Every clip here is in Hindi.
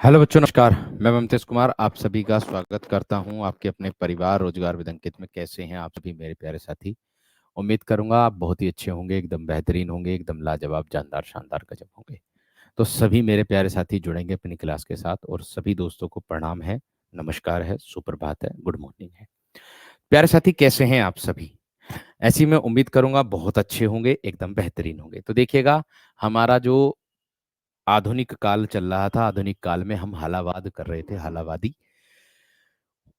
हेलो बच्चों, नमस्कार। मैं ममतेज कुमार आप सभी का स्वागत करता हूं आपके अपने परिवार रोजगार विद अंकित में। कैसे हैं आप सभी मेरे प्यारे साथी? उम्मीद करूंगा आप बहुत ही अच्छे होंगे, एकदम बेहतरीन होंगे, एकदम लाजवाब, जानदार, शानदार, गजब होंगे। तो सभी मेरे प्यारे साथी जुड़ेंगे अपनी क्लास के साथ और सभी दोस्तों को प्रणाम है, नमस्कार है, सुप्रभात है, गुड मॉर्निंग है। प्यारे साथी, कैसे हैं आप सभी? ऐसी मैं उम्मीद करूंगा बहुत अच्छे होंगे, एकदम बेहतरीन होंगे। तो देखिएगा, हमारा जो आधुनिक काल चल रहा था, आधुनिक काल में हम हालावाद कर रहे थे, हालावादी।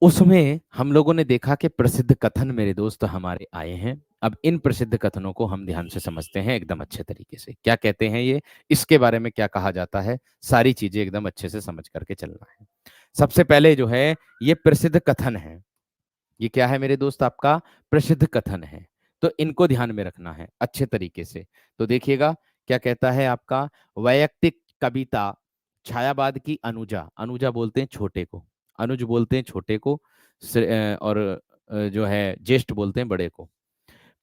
उसमें हम लोगों ने देखा कि प्रसिद्ध कथन मेरे दोस्त हमारे आए हैं। अब इन प्रसिद्ध कथनों को हम ध्यान से समझते हैं एकदम अच्छे तरीके से। क्या कहते हैं ये, इसके बारे में क्या कहा जाता है, सारी चीजें एकदम अच्छे से समझ करके चलना है। सबसे पहले जो है, ये प्रसिद्ध कथन है। ये क्या है मेरे दोस्त? आपका प्रसिद्ध कथन है। तो इनको ध्यान में रखना है अच्छे तरीके से। तो देखिएगा, क्या कहता है आपका, वैयक्तिक कविता छायावाद की अनुजा, अनुजा बोलते हैं छोटे को, अनुज बोलते हैं छोटे को, और जो है ज्येष्ठ बोलते हैं बड़े को।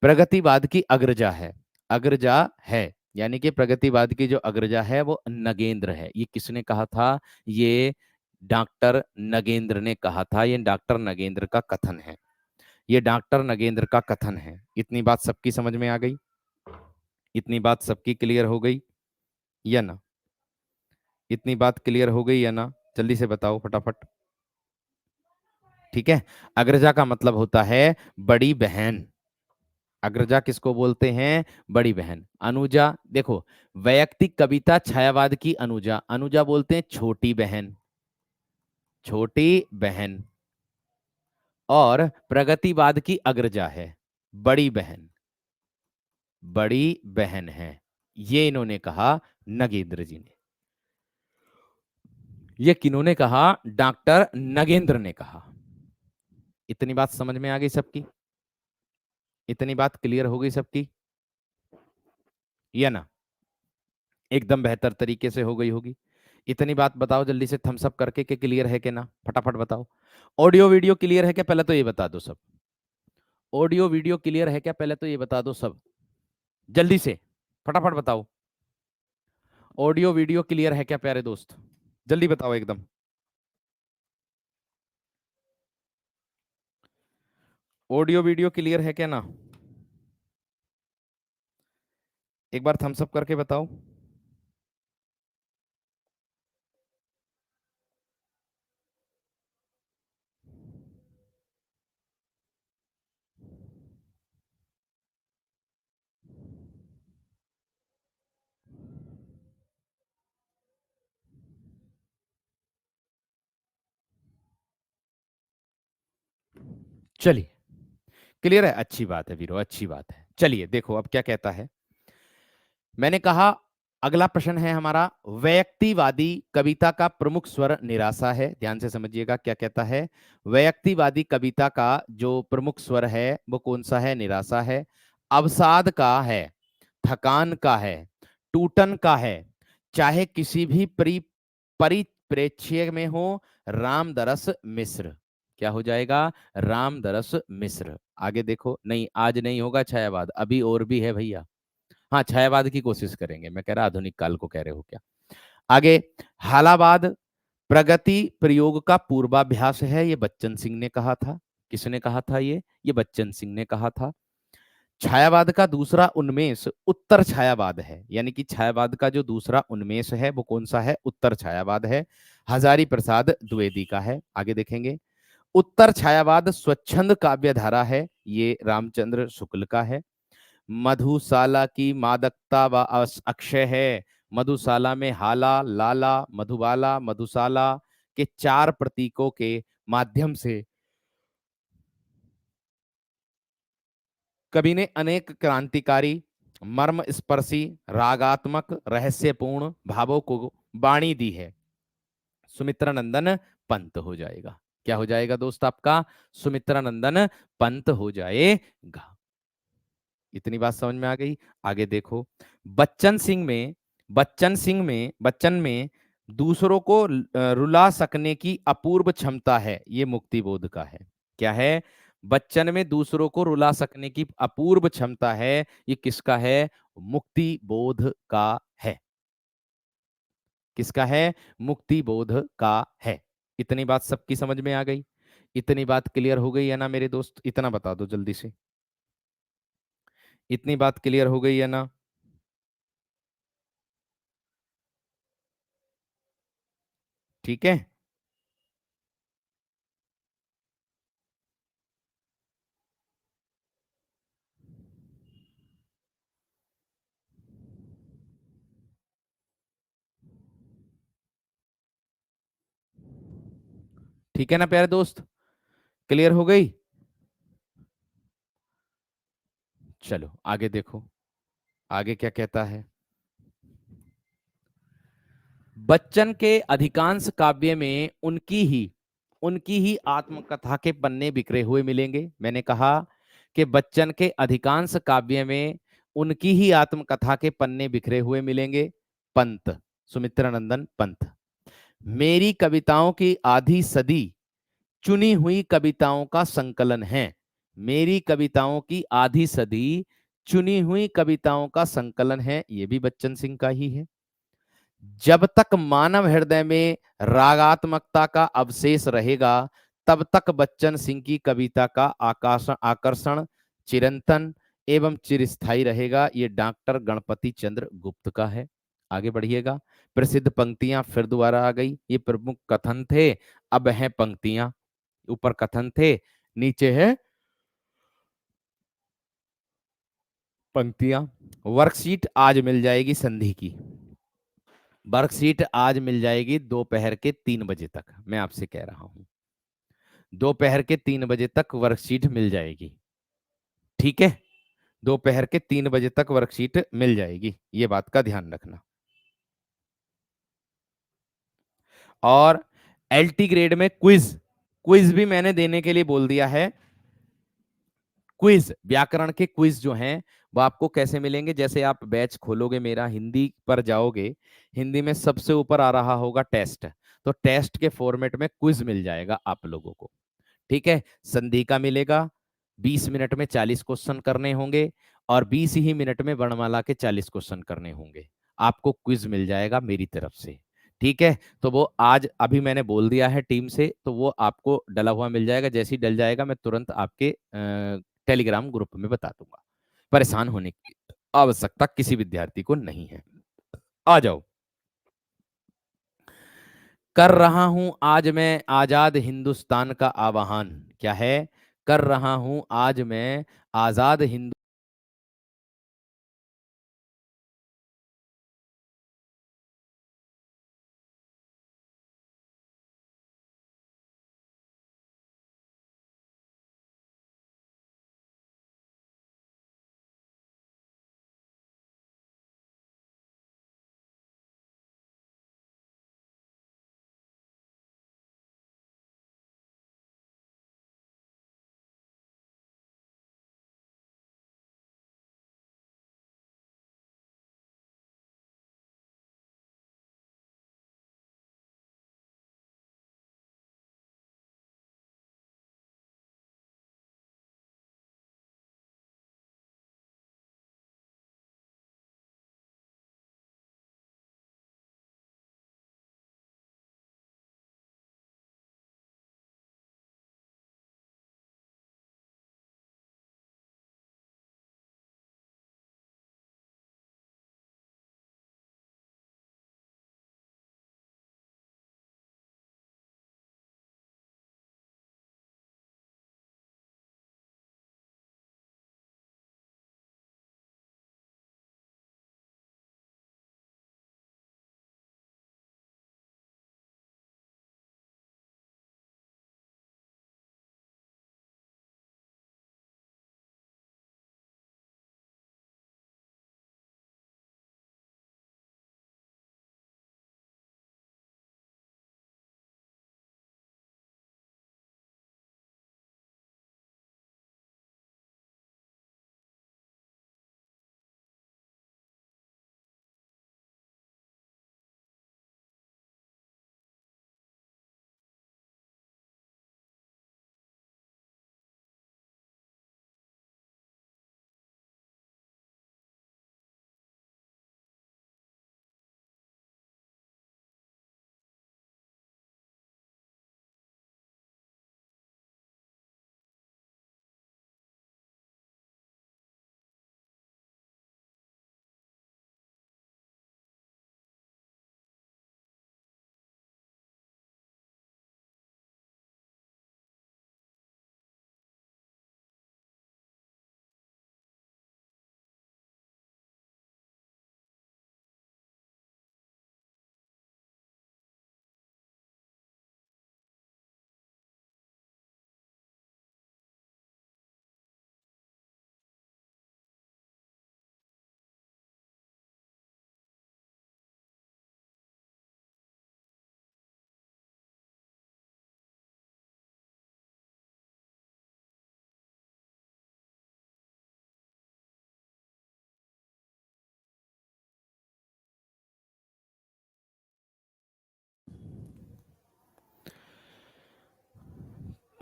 प्रगतिवाद की अग्रजा है, अग्रजा है, यानी कि प्रगतिवाद की जो अग्रजा है वो नगेंद्र है। ये किसने कहा था? ये डॉक्टर नगेंद्र ने कहा था। ये डॉक्टर नगेंद्र का कथन है, ये डॉक्टर नगेंद्र का कथन है। इतनी बात सबकी समझ में आ गई? इतनी बात सबकी क्लियर हो गई या ना? इतनी बात क्लियर हो गई या ना? जल्दी से बताओ फटाफट। ठीक है। अग्रजा का मतलब होता है बड़ी बहन। अग्रजा किसको बोलते हैं? बड़ी बहन। अनुजा, देखो, वैयक्तिक कविता छायावाद की अनुजा, अनुजा बोलते हैं छोटी बहन, छोटी बहन। और प्रगतिवाद की अग्रजा है बड़ी बहन, बड़ी बहन है। ये इन्होंने कहा, नगेंद्र जी ने। ये किन्होंने कहा? डॉक्टर नगेंद्र ने कहा। इतनी बात समझ में आ गई सबकी? इतनी बात क्लियर हो गई सबकी या ना? एकदम बेहतर तरीके से हो गई होगी। इतनी बात बताओ जल्दी से थम्स अप करके कि क्लियर है कि ना, फटाफट बताओ। ऑडियो वीडियो क्लियर है क्या, पहले तो ये बता दो सब। ऑडियो वीडियो क्लियर है क्या, पहले तो ये बता दो सब, जल्दी से फटाफट बताओ। ऑडियो वीडियो क्लियर है क्या प्यारे दोस्त? जल्दी बताओ एकदम। ऑडियो वीडियो क्लियर है क्या ना? एक बार थम्स अप करके बताओ। चलिए, क्लियर है, अच्छी बात है वीरो, अच्छी बात है। चलिए देखो अब क्या कहता है। मैंने कहा, अगला प्रश्न है हमारा, व्यक्तिवादी कविता का प्रमुख स्वर निराशा है। ध्यान से समझिएगा क्या कहता है। व्यक्तिवादी कविता का जो प्रमुख स्वर है वो कौन सा है? निराशा है। अवसाद का है, थकान का है, टूटन का है, चाहे किसी भी परिप्रेक्ष्य में हो, रामदरस मिश्र। क्या हो जाएगा? रामदरस मिश्र। आगे देखो, नहीं आज नहीं होगा छायावाद, अभी और भी है भैया। हाँ, छायावाद की कोशिश करेंगे, मैं कह रहा आधुनिक काल को कह रहे हो क्या? आगे, हालावाद प्रगति प्रयोग का पूर्वाभ्यास है, ये बच्चन सिंह ने कहा था। किसने कहा था ये बच्चन सिंह ने कहा था। छायावाद का दूसरा उन्मेष उत्तर छायावाद है, यानी कि छायावाद का जो दूसरा उन्मेष है वो कौन सा है? उत्तर छायावाद है। हजारी प्रसाद द्विवेदी का है। आगे देखेंगे, उत्तर छायावाद स्वच्छंद काव्य धारा है, ये रामचंद्र शुक्ल का है। मधुशाला की मादकता व अक्षय है। मधुशाला में हाला, लाला, मधुबाला, मधुशाला के चार प्रतीकों के माध्यम से कवि ने अनेक क्रांतिकारी, मर्म स्पर्शी, रागात्मक, रहस्यपूर्ण भावों को वाणी दी है। सुमित्रानंदन पंत हो जाएगा। क्या हो जाएगा दोस्त आपका? सुमित्रानंदन पंत हो जाएगा। इतनी बात समझ में आ गई? आगे देखो, बच्चन में दूसरों को रुला सकने की अपूर्व क्षमता है, ये मुक्तिबोध का है। क्या है? बच्चन में दूसरों को रुला सकने की अपूर्व क्षमता है, ये किसका है? मुक्तिबोध का है। किसका है? मुक्ति बोध का है। इतनी बात सबकी समझ में आ गई? इतनी बात क्लियर हो गई है ना मेरे दोस्त? इतना बता दो जल्दी से। इतनी बात क्लियर हो गई है ना? ठीक है। ठीक है ना प्यारे दोस्त? क्लियर हो गई? चलो आगे देखो, आगे क्या कहता है। बच्चन के अधिकांश काव्य में उनकी ही आत्मकथा के पन्ने बिखरे हुए मिलेंगे। मैंने कहा कि बच्चन के अधिकांश काव्य में उनकी ही आत्मकथा के पन्ने बिखरे हुए मिलेंगे। पंत, सुमित्रानंदन पंत। मेरी कविताओं की आधी सदी चुनी हुई कविताओं का संकलन है। मेरी कविताओं की आधी सदी चुनी हुई कविताओं का संकलन है, ये भी बच्चन सिंह का ही है। जब तक मानव हृदय में रागात्मकता का अवशेष रहेगा, तब तक बच्चन सिंह की कविता का आकर्षण आकर्षण चिरंतन एवं चिरस्थायी रहेगा। ये डॉक्टर गणपति चंद्र गुप्त का है। आगे बढ़िएगा। प्रसिद्ध पंक्तियां फिर दोबारा आ गई। ये प्रमुख कथन थे, अब हैं पंक्तियां। ऊपर कथन थे, नीचे है पंक्तियां। वर्कशीट आज मिल जाएगी संधि की। वर्कशीट आज मिल जाएगी दोपहर के 3 बजे तक, मैं आपसे कह रहा हूं। दोपहर के 3 बजे तक वर्कशीट मिल जाएगी। ठीक है, दोपहर के 3 बजे तक वर्कशीट मिल जाएगी, ये बात का ध्यान रखना। और एलटी ग्रेड में क्विज, क्विज भी मैंने देने के लिए बोल दिया है। क्विज, व्याकरण के क्विज जो हैं वो आपको कैसे मिलेंगे? जैसे आप बैच खोलोगे मेरा, हिंदी पर जाओगे, हिंदी में सबसे ऊपर आ रहा होगा टेस्ट, तो टेस्ट के फॉर्मेट में क्विज मिल जाएगा आप लोगों को। ठीक है, संधि का मिलेगा। 20 मिनट में 40 क्वेश्चन करने होंगे और 20 ही मिनट में वर्णमाला के 40 क्वेश्चन करने होंगे। आपको क्विज मिल जाएगा मेरी तरफ से। ठीक है, तो वो आज अभी मैंने बोल दिया है टीम से, तो वो आपको डला हुआ मिल जाएगा। जैसे ही डल जाएगा मैं तुरंत आपके टेलीग्राम ग्रुप में बता दूंगा। परेशान होने की आवश्यकता किसी विद्यार्थी को नहीं है। आ जाओ। कर रहा हूं आज मैं आजाद हिंदुस्तान का आह्वान। क्या है? कर रहा हूं आज मैं आजाद हिंदू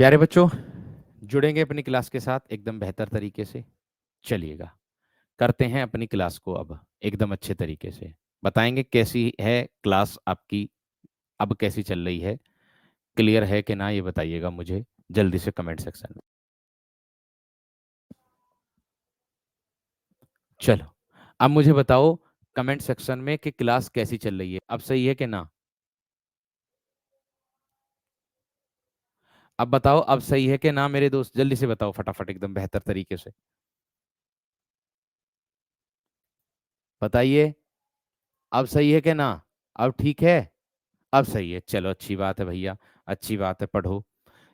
प्यारे बच्चों, जुड़ेंगे अपनी क्लास के साथ एकदम बेहतर तरीके से। चलिएगा, करते हैं अपनी क्लास को अब एकदम अच्छे तरीके से। बताएंगे कैसी है क्लास आपकी, अब कैसी चल रही है, क्लियर है कि ना, ये बताइएगा मुझे जल्दी से कमेंट सेक्शन में। चलो, अब मुझे बताओ कमेंट सेक्शन में कि क्लास कैसी चल रही है, अब सही है कि ना। अब बताओ अब सही है कि ना मेरे दोस्त, जल्दी से बताओ फटाफट एकदम बेहतर तरीके से बताइए। अब सही है कि ना, अब ठीक है, अब सही है। चलो अच्छी बात है भैया, अच्छी बात है, पढ़ो।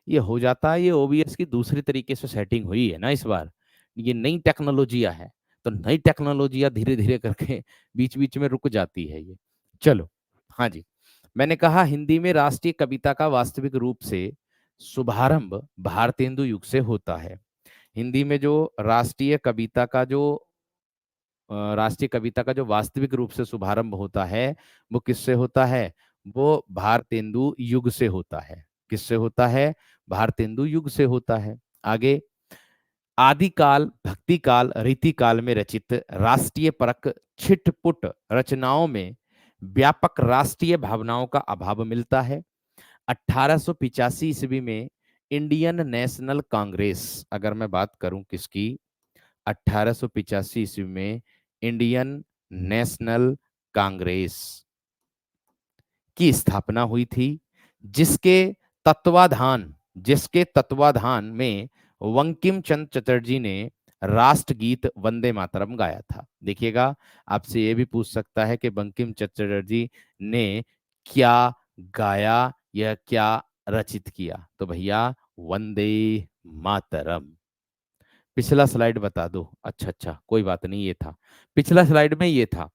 ये हो जाता है, ये ओबीएस की दूसरी तरीके से सेटिंग हुई है ना इस बार। ये नई टेक्नोलॉजिया है, तो नई टेक्नोलॉजिया धीरे धीरे करके बीच बीच में रुक जाती है ये। चलो, हाँ जी, मैंने कहा हिंदी में राष्ट्रीय कविता का वास्तविक रूप से शुभारंभ भारतेंदु युग से होता है। हिंदी में जो राष्ट्रीय कविता का जो राष्ट्रीय कविता का जो वास्तविक रूप से शुभारंभ होता है, वो किससे होता है? वो भारतेंदु युग से होता है। किससे होता है? भारतेंदु युग से होता है। आगे, आदिकाल, भक्ति काल, रीति काल में रचित राष्ट्रीय परक छिटपुट रचनाओं में व्यापक राष्ट्रीय भावनाओं का अभाव मिलता है। 1885 ईस्वी में इंडियन नेशनल कांग्रेस, अगर मैं बात करूं किसकी, 1885 ईस्वी में इंडियन नेशनल कांग्रेस की स्थापना हुई थी, जिसके तत्वाधान जिसके तत्वाधान में बंकिम चंद्र चटर्जी ने राष्ट्रगीत वंदे मातरम गाया था। देखिएगा, आपसे ये भी पूछ सकता है कि बंकिम चंद्र चटर्जी ने क्या गाया या क्या रचित किया, तो भैया वंदे मातरम। पिछला स्लाइड बता दो। अच्छा अच्छा, कोई बात नहीं, ये था पिछला स्लाइड में, ये था,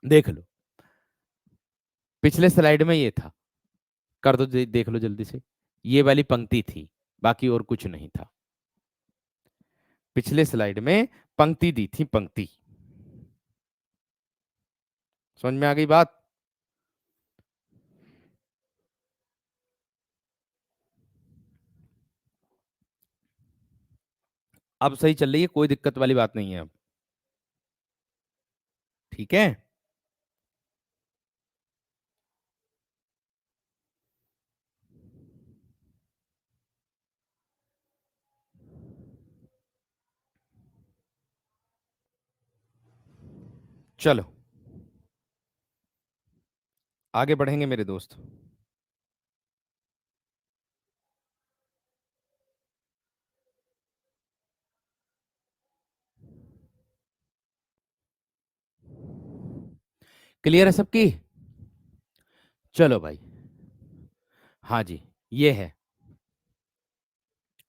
देख लो, पिछले स्लाइड में ये था, कर दो, देख लो जल्दी से। ये वाली पंक्ति थी, बाकी और कुछ नहीं था। पिछले स्लाइड में पंक्ति दी थी, पंक्ति। समझ में आ गई बात? अब सही चल रही है, कोई दिक्कत वाली बात नहीं है अब। ठीक है, चलो आगे बढ़ेंगे मेरे दोस्त। क्लियर है सबकी? चलो भाई, हाँ जी, ये है,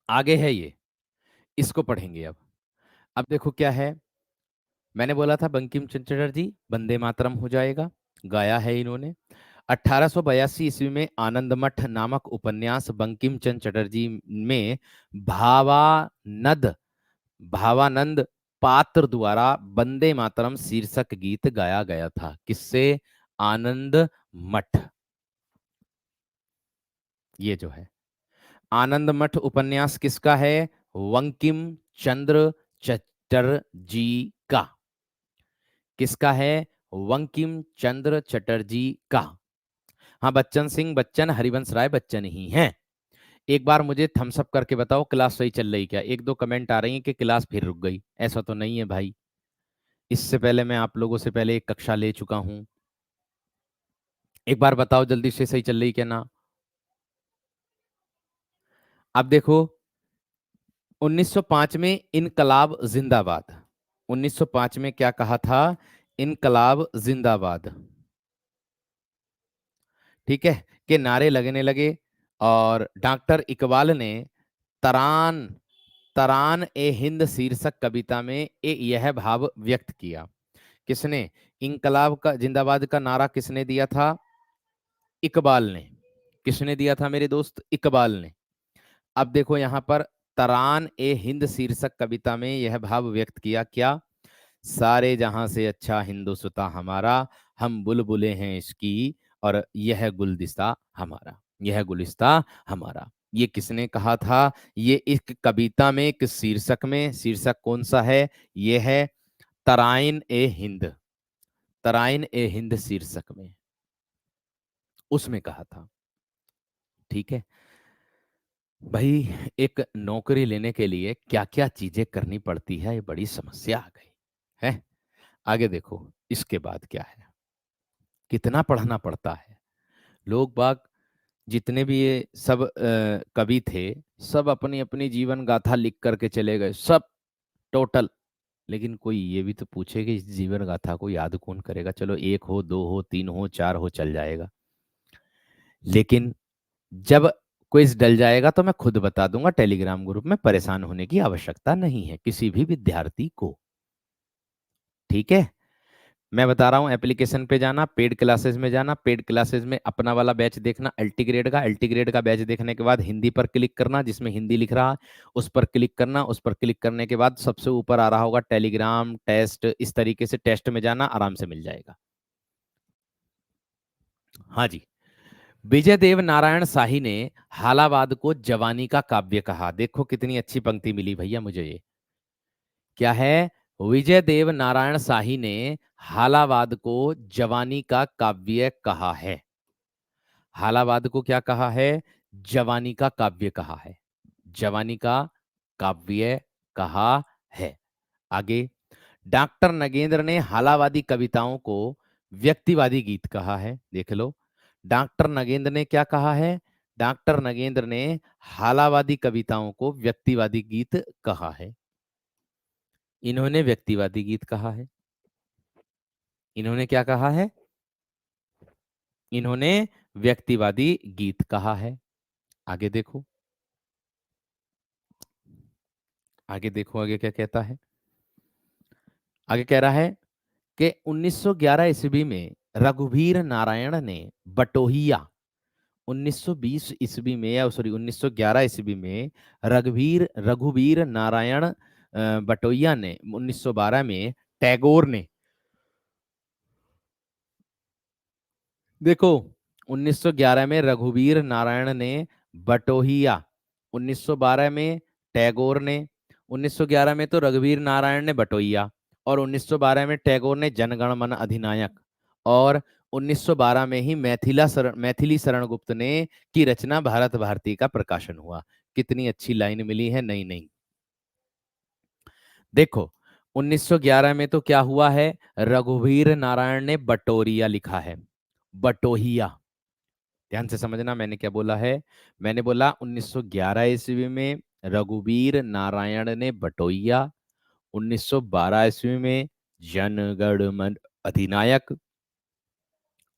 आगे है ये, इसको पढ़ेंगे अब देखो क्या है। मैंने बोला था बंकिम चंद्र चटर्जी, वंदे मातरम हो जाएगा, गाया है इन्होंने। 1882 ईस्वी में आनंद मठ नामक उपन्यास बंकिम चंद्र चटर्जी में भावानंद भावानंद पात्र द्वारा वंदे मातरम शीर्षक गीत गाया गया था। किससे? आनंद मठ, ये जो है आनंद मठ उपन्यास किसका है? बंकिम चंद्र चटर्जी का। किसका है? बंकिम चंद्र चटर्जी का। हाँ, बच्चन सिंह बच्चन, हरिवंश राय बच्चन ही हैं। एक बार मुझे थम्स अप करके बताओ क्लास सही चल रही क्या। एक दो कमेंट आ रही है कि क्लास फिर रुक गई, ऐसा तो नहीं है भाई। इससे पहले मैं आप लोगों से पहले एक कक्षा ले चुका हूं। एक बार बताओ जल्दी से, सही चल रही क्या ना। अब देखो, 1905 में इनकलाब जिंदाबाद, 1905 में क्या कहा था? इनकलाब जिंदाबाद, ठीक है, के नारे लगने लगे। और डॉक्टर इकबाल ने तरान तरान ए हिंद शीर्षक कविता में यह भाव व्यक्त किया। किसने? इनकलाब का जिंदाबाद का नारा किसने दिया था? इकबाल ने। किसने दिया था मेरे दोस्त? इकबाल ने। अब देखो यहां पर, तरान ए हिंद शीर्षक कविता में यह भाव व्यक्त किया क्या? सारे जहां से अच्छा हिंदुस्तां हमारा, हम बुलबुलें हैं इसकी, और यह गुलदिस्ता हमारा, यह गुलिस्ता हमारा। ये किसने कहा था? ये एक कविता में, एक शीर्षक में, शीर्षक कौन सा है? ये है तराइन ए हिंद। तराइन ए हिंद शीर्षक में, उसमें कहा था। ठीक है भाई, एक नौकरी लेने के लिए क्या क्या चीजें करनी पड़ती है, ये बड़ी समस्या आ गई है। आगे देखो, इसके बाद क्या है, कितना पढ़ना पड़ता है। लोग बाग जितने भी ये सब कवि थे, सब अपनी अपनी जीवन गाथा लिख करके चले गए, सब टोटल। लेकिन कोई ये भी तो पूछे कि इस जीवन गाथा को याद कौन करेगा? चलो एक हो, दो हो, तीन हो, चार हो, चल जाएगा। लेकिन जब क्विज डल जाएगा तो मैं खुद बता दूंगा टेलीग्राम ग्रुप में, परेशान होने की आवश्यकता नहीं है किसी भी विद्यार्थी को। ठीक है, मैं बता रहा हूँ, एप्लीकेशन पे जाना, पेड क्लासेस में जाना, पेड क्लासेस में अपना वाला बैच देखना, अल्टीग्रेड का। अल्टीग्रेड का बैच देखने के बाद हिंदी पर क्लिक करना, जिसमें हिंदी लिख रहा है उस पर क्लिक करना। उस पर क्लिक करने के बाद सबसे ऊपर आ रहा होगा टेलीग्राम टेस्ट, इस तरीके से टेस्ट में जाना, आराम से मिल जाएगा। हाँ जी। विजय देव नारायण शाही ने हालावाद को जवानी का काव्य कहा। देखो कितनी अच्छी पंक्ति मिली भैया मुझे ये। क्या है? विजय देव नारायण शाही ने हालावाद को जवानी का काव्य कहा है। हालावाद को क्या कहा है? जवानी का काव्य कहा है। जवानी का काव्य कहा है। आगे, डॉक्टर नगेंद्र ने हालावादी कविताओं को व्यक्तिवादी गीत कहा है। देख लो, डॉक्टर नगेंद्र ने क्या कहा है? डॉक्टर नगेंद्र ने हालावादी कविताओं को व्यक्तिवादी गीत कहा है। इन्होंने व्यक्तिवादी गीत कहा है। इन्होंने क्या कहा है? इन्होंने व्यक्तिवादी गीत कहा है। आगे देखो, आगे देखो, आगे क्या कहता है। आगे कह रहा है कि 1911 ईस्वी में रघुवीर नारायण ने बटोहिया, 1920 ईस्वी में, या सॉरी 1911 ईस्वी में रघुवीर रघुवीर नारायण बटोहिया ने, 1912 में टैगोर ने, देखो 1911 में रघुवीर नारायण ने बटोहिया, 1912 में टैगोर ने। 1911 में तो रघुवीर नारायण ने बटोहिया, और 1912 में टैगोर ने जनगण मन अधिनायक, और 1912 में ही मैथिली शरण गुप्त ने की रचना भारत भारती का प्रकाशन हुआ। कितनी अच्छी लाइन मिली है, नई नई। देखो 1911 में तो क्या हुआ है, रघुवीर नारायण ने बटोरिया लिखा है, बटोहिया। ध्यान से समझना मैंने क्या बोला है। मैंने बोला 1911 ईस्वी में रघुवीर नारायण ने बटोहिया, 1912 ईस्वी में जनगण मन अधिनायक,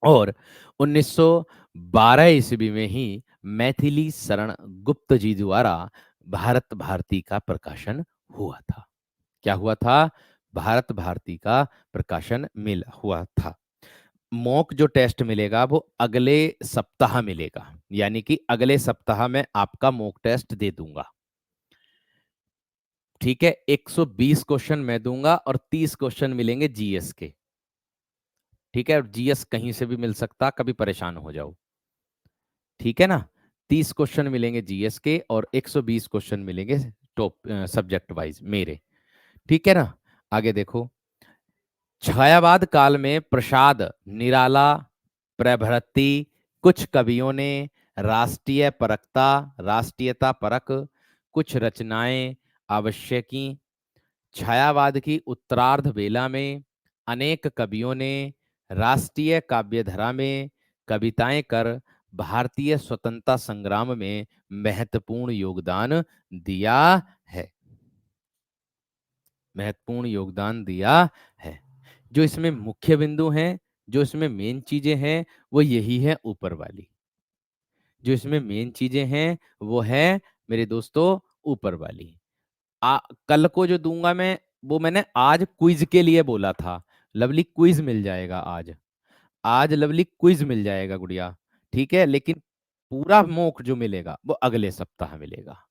और 1912 ईस्वी में ही मैथिली शरण गुप्त जी द्वारा भारत भारती का प्रकाशन हुआ था। क्या हुआ था? भारत भारती का प्रकाशन मिल हुआ था। मॉक जो टेस्ट मिलेगा वो अगले सप्ताह मिलेगा, यानी कि अगले सप्ताह में आपका मॉक टेस्ट दे दूंगा। ठीक है, 120 क्वेश्चन मैं दूंगा और 30 क्वेश्चन मिलेंगे जीएस के। ठीक है, और जीएस कहीं से भी मिल सकता, कभी परेशान हो जाओ। ठीक है ना, 30 क्वेश्चन मिलेंगे जीएस के और 120 क्वेश्चन मिलेंगे टॉप सब्जेक्ट वाइज मेरे। ठीक है ना। आगे देखो, छायावाद काल में प्रसाद निराला प्रभृति कुछ कवियों ने राष्ट्रीयता परक कुछ रचनाएं आवश्यकी। छायावाद की उत्तरार्ध बेला में अनेक कवियों ने राष्ट्रीय काव्यधारा में कविताएं कर भारतीय स्वतंत्रता संग्राम में महत्वपूर्ण योगदान दिया है। महत्वपूर्ण योगदान दिया है। जो इसमें मुख्य बिंदु हैं, जो इसमें मेन चीजें हैं, वो यही है ऊपर वाली। जो इसमें मेन चीजें हैं वो है मेरे दोस्तों ऊपर वाली। कल को जो दूंगा मैं, वो मैंने आज क्विज के लिए बोला था। लवली क्विज मिल जाएगा आज। आज लवली क्विज मिल जाएगा गुड़िया। ठीक है, लेकिन पूरा मॉक जो मिलेगा वो अगले सप्ताह मिलेगा।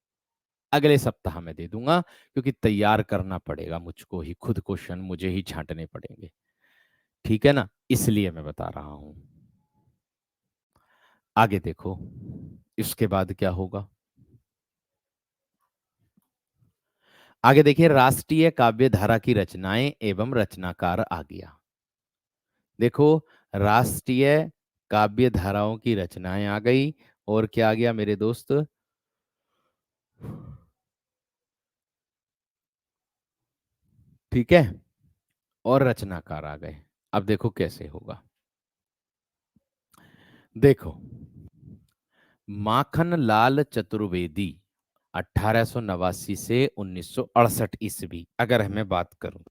अगले सप्ताह में दे दूंगा, क्योंकि तैयार करना पड़ेगा मुझको ही, खुद क्वेश्चन मुझे ही छांटने पड़ेंगे। ठीक है ना, इसलिए मैं बता रहा हूं। आगे देखो, इसके बाद क्या होगा। आगे देखिए, राष्ट्रीय काव्य धारा की रचनाएं एवं रचनाकार आ गया। देखो, राष्ट्रीय काव्य धाराओं की रचनाएं आ गई, और क्या आ गया मेरे दोस्त? ठीक है, और रचनाकार आ गए। अब देखो कैसे होगा। देखो, माखन लाल चतुर्वेदी 1889 से 1968 ईस्वी, अगर हमें बात करूं।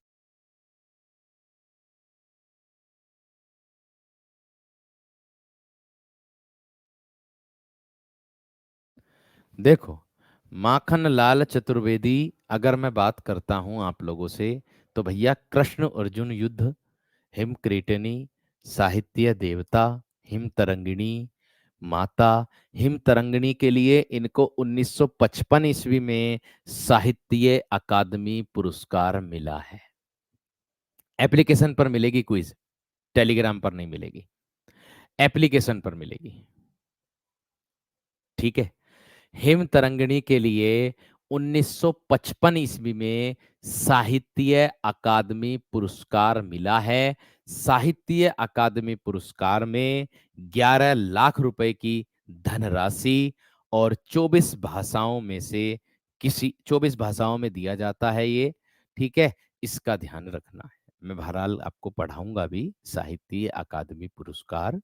देखो, माखन लाल चतुर्वेदी, अगर मैं बात करता हूं आप लोगों से, तो भैया कृष्ण अर्जुन युद्ध, हिम क्रीटनी, साहित्य देवता, हिम तरंगिणी, माता। हिम तरंगिणी के लिए इनको 1955 ईस्वी में साहित्य अकादमी पुरस्कार मिला है। एप्लीकेशन पर मिलेगी क्विज, टेलीग्राम पर नहीं मिलेगी, एप्लीकेशन पर मिलेगी। ठीक है। हिम तरंगिणी के लिए 1955 ईस्वी में साहित्य अकादमी पुरस्कार मिला है। साहित्य अकादमी पुरस्कार में 11 लाख रुपए की धनराशि, और 24 भाषाओं में से किसी 24 भाषाओं में दिया जाता है ये। ठीक है, इसका ध्यान रखना है। मैं बहरहाल आपको पढ़ाऊंगा भी साहित्य अकादमी पुरस्कार,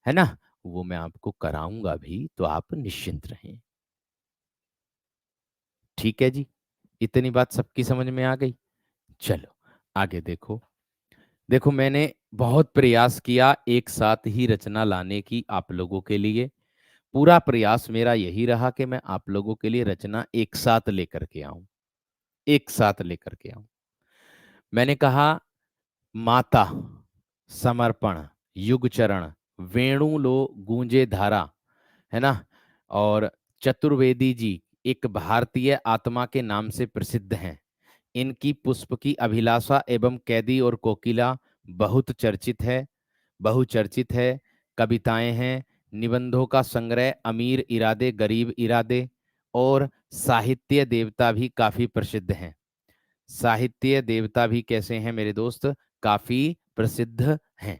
है ना, वो मैं आपको कराऊंगा भी, तो आप निश्चिंत रहें। ठीक है जी, इतनी बात सबकी समझ में आ गई। चलो आगे देखो। देखो, मैंने बहुत प्रयास किया एक साथ ही रचना लाने की आप लोगों के लिए। पूरा प्रयास मेरा यही रहा कि मैं आप लोगों के लिए रचना एक साथ लेकर के आऊं, एक साथ लेकर के आऊं। मैंने कहा, माता, समर्पण, युग चरण, वेणु लो गूंजे धारा, है ना, और चतुर्वेदी जी एक भारतीय आत्मा के नाम से प्रसिद्ध हैं। इनकी पुष्प की अभिलाषा एवं कैदी और कोकिला बहुत चर्चित है, बहुचर्चित है। कविताएं हैं, निबंधों का संग्रह अमीर इरादे गरीब इरादे, और साहित्य देवता भी काफी प्रसिद्ध हैं। साहित्य देवता भी कैसे हैं मेरे दोस्त? काफी प्रसिद्ध हैं।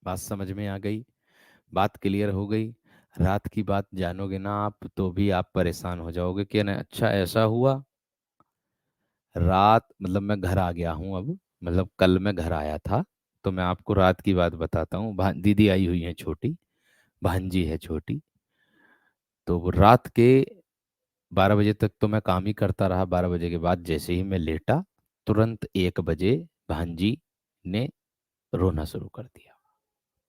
बात समझ में आ गई? बात क्लियर हो गई? रात की बात जानोगे ना आप, तो भी आप परेशान हो जाओगे कि ना, अच्छा ऐसा हुआ। रात मतलब मैं घर आ गया हूँ अब, मतलब कल मैं घर आया था, तो मैं आपको रात की बात बताता हूँ। दीदी आई हुई है छोटी, भांजी है छोटी। तो वो रात के 12 बजे तक तो मैं काम ही करता रहा। 12 बजे के बाद जैसे ही मैं लेटा, तुरंत 1 बजे भांजी ने रोना शुरू कर दिया।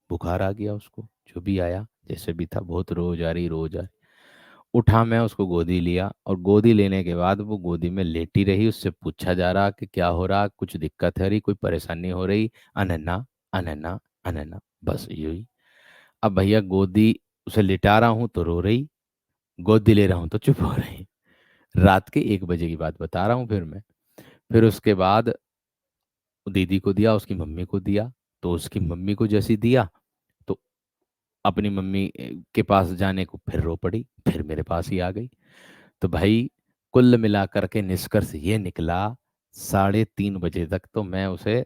बुखार आ गया उसको, जो भी आया जैसे भी था, बहुत रोज आ रही रोज आ रही। उठा, मैं उसको गोदी लिया, और गोदी लेने के बाद वो गोदी में लेटी रही। उससे पूछा जा रहा कि क्या हो रहा, कुछ दिक्कत है रही, कोई परेशानी हो रही? अनन्ना, अनन्ना, अनन्ना, बस यही। अब भैया गोदी उसे लिटा रहा हूं तो रो रही, गोदी ले रहा हूं तो चुप हो रही। रात के 1 बजे की बात बता रहा हूँ। फिर उसके बाद दीदी को दिया, उसकी मम्मी को दिया। तो उसकी मम्मी को जैसी दिया, तो अपनी मम्मी के पास जाने को फिर रो पड़ी, फिर मेरे पास ही आ गई। तो भाई, कुल मिलाकर के निष्कर्ष ये निकला, 3:30 बजे तक तो मैं उसे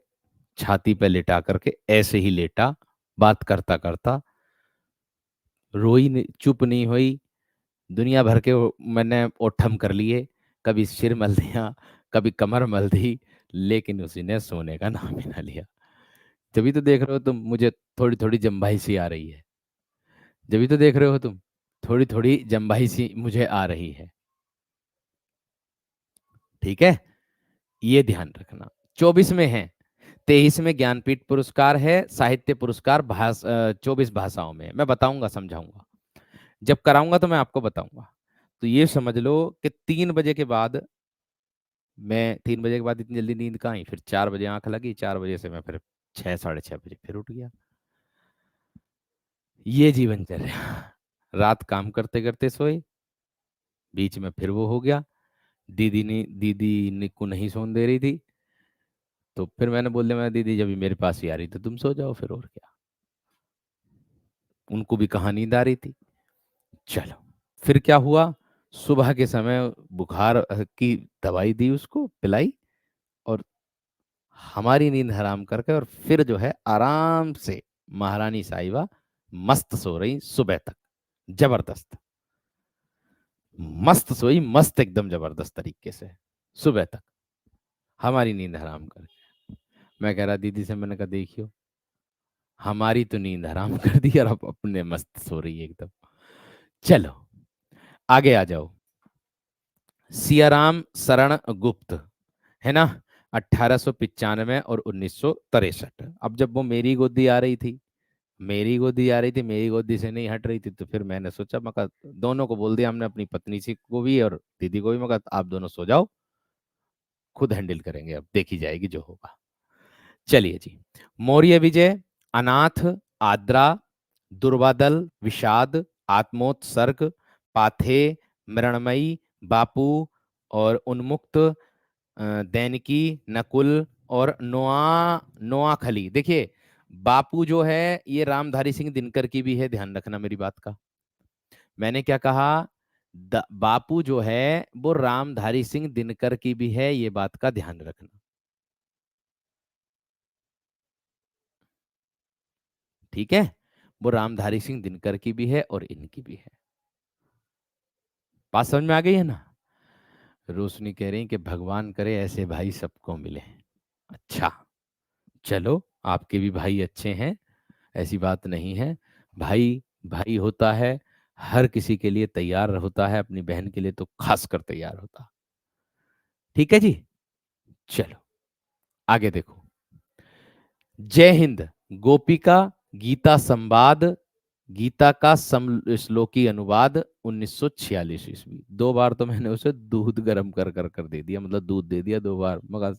छाती पे लिटा करके ऐसे ही लेटा, बात करता करता, रोई नहीं, चुप नहीं हुई। दुनिया भर के मैंने ओठम कर लिए, कभी सिर मल दिया, कभी कमर मल दी, लेकिन उसी ने सोने का नाम ही ना लिया। जभी तो देख रहे हो तुम, मुझे थोड़ी थोड़ी जम्भाई सी आ रही है। जभी तो देख रहे हो तुम, थोड़ी थोड़ी जम्भाई सी मुझे आ रही है। ठीक है, ये ध्यान रखना। 24 में है, 23 में ज्ञानपीठ पुरस्कार है, साहित्य पुरस्कार 24 भाषाओं में है। मैं बताऊंगा, समझाऊंगा, जब कराऊंगा तो मैं आपको बताऊंगा। तो ये समझ लो कि 3 बजे के बाद, मैं 3 बजे के बाद इतनी जल्दी नींद कहाँ आई, फिर 4 बजे आंख लगी, 4 बजे से मैं फिर 6 साढ़े 6 बजे फिर उठ गया। ये जीवन चल रहा। रात काम करते करते सोए, बीच में फिर वो हो गया। दीदी ने को नहीं सोने दे रही थी, तो फिर मैंने बोल दिया, मैं दीदी जब भी मेरे पास ही आ रही तो तुम सो जाओ फिर, और क्या। उनको भी कहाँ नींद आ रही थी। चलो, फिर क्या हुआ? सुबह के समय बुखार की दवाई दी, उसको पिलाई, और हमारी नींद हराम करके, और फिर जो है आराम से महारानी साहिबा मस्त सो रही सुबह तक। जबरदस्त, मस्त सोई, मस्त एकदम जबरदस्त तरीके से सुबह तक, हमारी नींद हराम करके। मैं कह रहा दीदी से, मैंने कहा देखियो, हमारी तो नींद हराम कर दी और अब अपने मस्त सो रही है एकदम। चलो आगे आ जाओ। सियाराम शरण गुप्त, है ना, 1895 और 1963। अब जब वो मेरी गोदी आ रही थी, मेरी गोदी से नहीं हट रही थी, तो फिर मैंने सोचा, मैं कहा दोनों को बोल दिया हमने, अपनी पत्नी से को भी और दीदी को भी, मैं कहा आप दोनों सो जाओ, खुद हैंडल करेंगे, अब देखी जाएगी जो होगा। चलिए जी। मौर्य विजय, अनाथ, आद्रा, दुर्वादल, विषाद, आत्मोत्सर्ग, पाथे, मृणमयी, बापू और उन्मुक्त, दैनिकी, नकुल और नोआखली। देखिए, बापू जो है ये रामधारी सिंह दिनकर की भी है, ध्यान रखना मेरी बात का। मैंने क्या कहा? बापू जो है वो रामधारी सिंह दिनकर की भी है, ये बात का ध्यान रखना। ठीक है, वो रामधारी सिंह दिनकर की भी है और इनकी भी है। बात समझ में आ गई है ना? रोशनी कह रही कि भगवान करे ऐसे भाई सबको मिले। अच्छा, चलो, आपके भी भाई अच्छे हैं, ऐसी बात नहीं है। भाई भाई होता है, हर किसी के लिए तैयार होता है, अपनी बहन के लिए तो खासकर तैयार होता। ठीक है जी। चलो आगे देखो। जय हिंद, गोपिका, गीता संवाद, गीता का श्लोकी अनुवाद, 1946 ईस्वी। 2 बार तो मैंने उसे दूध गर्म कर दे दिया, मतलब दूध दे दिया 2 बार, मगर